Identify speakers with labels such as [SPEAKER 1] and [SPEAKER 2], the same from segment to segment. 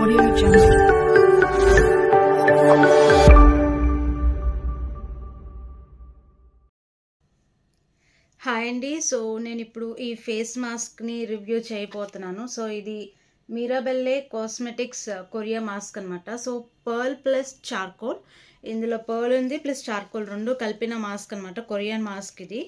[SPEAKER 1] Audio Jungle. Hi అండి. So నేను ఇప్పుడు ఈ ఫేస్ మాస్క్ని రివ్యూ చేయబోతున్నాను. సో ఇది మిరాబెల్లే కాస్మెటిక్స్ కొరియా మాస్క్ అనమాట. సో పర్ల్ ప్లస్ చార్కోల్, ఇందులో పర్ల్ ఉంది ప్లస్ చార్కోల్ రెండు కలిపిన మాస్క్ అనమాట. కొరియన్ మాస్క్ ఇది.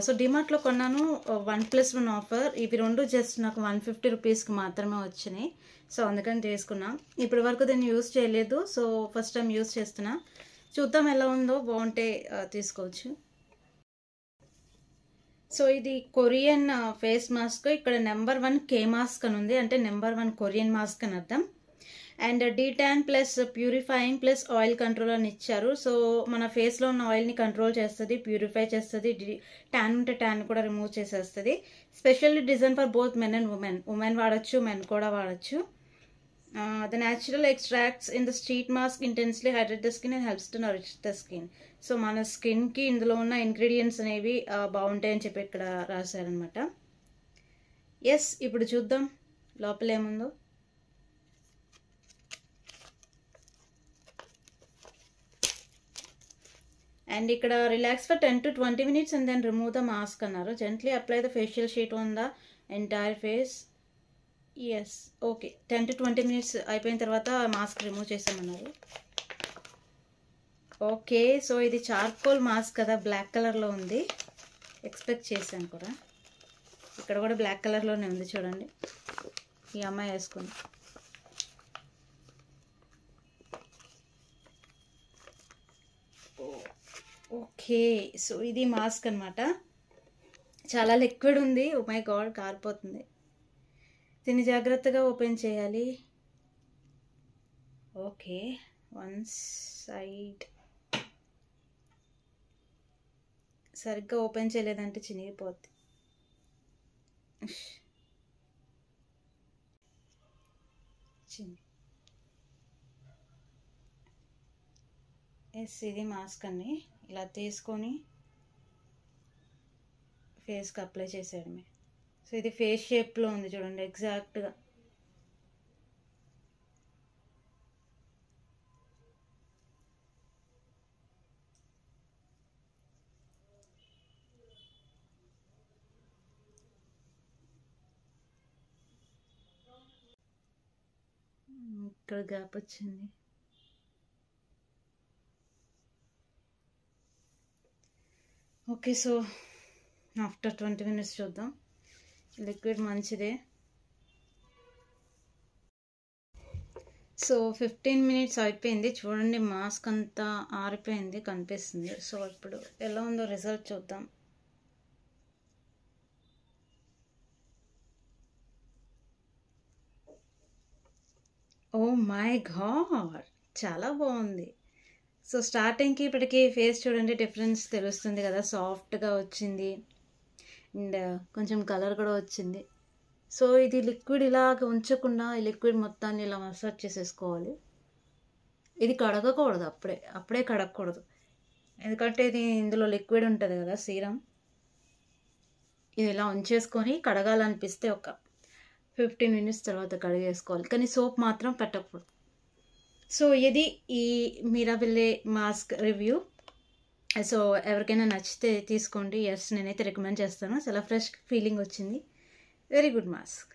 [SPEAKER 1] సో డిమార్ట్లో కొన్నాను, 1+1 ఆఫర్. ఇవి రెండు జస్ట్ నాకు 150 రూపీస్కి మాత్రమే వచ్చినాయి. సో అందుకని తీసుకున్నా. ఇప్పటి వరకు దీన్ని యూజ్ చేయలేదు. సో ఫస్ట్ టైం యూజ్ చేస్తున్నా. చూద్దాం ఎలా ఉందో, బాగుంటే తీసుకోవచ్చు. సో ఇది కొరియన్ ఫేస్ మాస్క్. ఇక్కడ నెంబర్ 1 కే మాస్క్ అని ఉంది, అంటే నెంబర్ 1 కొరియన్ మాస్క్ అని అర్థం. And D-Tan plus purifying plus oil control అని ఇచ్చారు. సో మన ఫేస్లో ఉన్న ఆయిల్ని కంట్రోల్ చేస్తుంది, ప్యూరిఫై చేస్తుంది, ట్యాన్ ఉంటే ట్యాన్ కూడా రిమూవ్ చేసేస్తుంది. Specially design for both men and women వాడచ్చు, మెన్ కూడా వాడచ్చు. The natural extracts in the sheet mask intensely hydrate the skin and helps to nourish the skin. So మన స్కిన్కి ఇందులో ఉన్న ఇంగ్రీడియంట్స్ అనేవి బాగుంటాయని చెప్పి ఇక్కడ రాశారనమాట. ఎస్, ఇప్పుడు చూద్దాం లోపల ఏముందో. అండ్ ఇక్కడ relax for 10 to 20 minutes and then remove the mask అన్నారు. Gently apply the facial sheet on the entire face. Yes, okay. 10 to 20 minutes అయిపోయిన తర్వాత మాస్క్ రిమూవ్ చేసామన్నారు. ఓకే, సో ఇది చార్కోల్ మాస్క్ కదా, బ్లాక్ కలర్లో ఉంది. ఎక్స్పెక్ట్ చేశాను కూడా. ఇక్కడ కూడా బ్లాక్ కలర్లోనే ఉంది, చూడండి. ఈ అమ్మాయి వేసుకుంది. ఓకే, సో ఇది మాస్క్ అనమాట. చాలా లిక్విడ్ ఉంది. ఓ మై గాడ్, కారిపోతుంది. దీన్ని జాగ్రత్తగా ఓపెన్ చేయాలి. ఓకే, వన్ సైడ్ సరిగ్గా ఓపెన్ చేయలేదంటే చినిగిపోద్ది. ఎస్, ఇది మాస్క్ అన్ని ఇలా తీసుకొని ఫేస్కి అప్లై చేసేయడమే. సో ఇది ఫేస్ షేప్లో ఉంది, చూడండి ఎగ్జాక్ట్గా. ఇక్కడ గ్యాప్ వచ్చింది. ఓకే, సో ఆఫ్టర్ 20 minutes చూద్దాం. లిక్విడ్ మంచిదే. సో 15 minutes అయిపోయింది. చూడండి మాస్క్ అంతా ఆరిపోయింది, కనిపిస్తుంది. సో ఇప్పుడు ఎలా ఉందో రిజల్ట్ చూద్దాం. ఓ మై గాడ్, చాలా బాగుంది. సో స్టార్టింగ్కి ఇప్పటికి ఫేస్ చూడండి డిఫరెన్స్ తెలుస్తుంది కదా, సాఫ్ట్గా వచ్చింది అండ్ కొంచెం కలర్ కూడా వచ్చింది. సో ఇది లిక్విడ్ ఇలాగ ఉంచకుండా ఈ లిక్విడ్ మొత్తాన్ని ఇలా మసాజ్ చేసేసుకోవాలి. ఇది కడగకూడదు, అప్పుడే కడగకూడదు, ఎందుకంటే ఇది ఇందులో లిక్విడ్ ఉంటుంది కదా, సీరం. ఇది ఇలా ఉంచేసుకొని కడగాలనిపిస్తే ఒక 15 minutes తర్వాత కడిగేసుకోవాలి, కానీ సోప్ మాత్రం పెట్టకూడదు. సో ఇది ఈ మిరాబెల్లే మాస్క్ రివ్యూ. సో ఎవరికైనా నచ్చితే తీసుకోండి. ఎస్, నేనైతే రికమెండ్ చేస్తాను. చాలా ఫ్రెష్ ఫీలింగ్ వచ్చింది. Very good mask.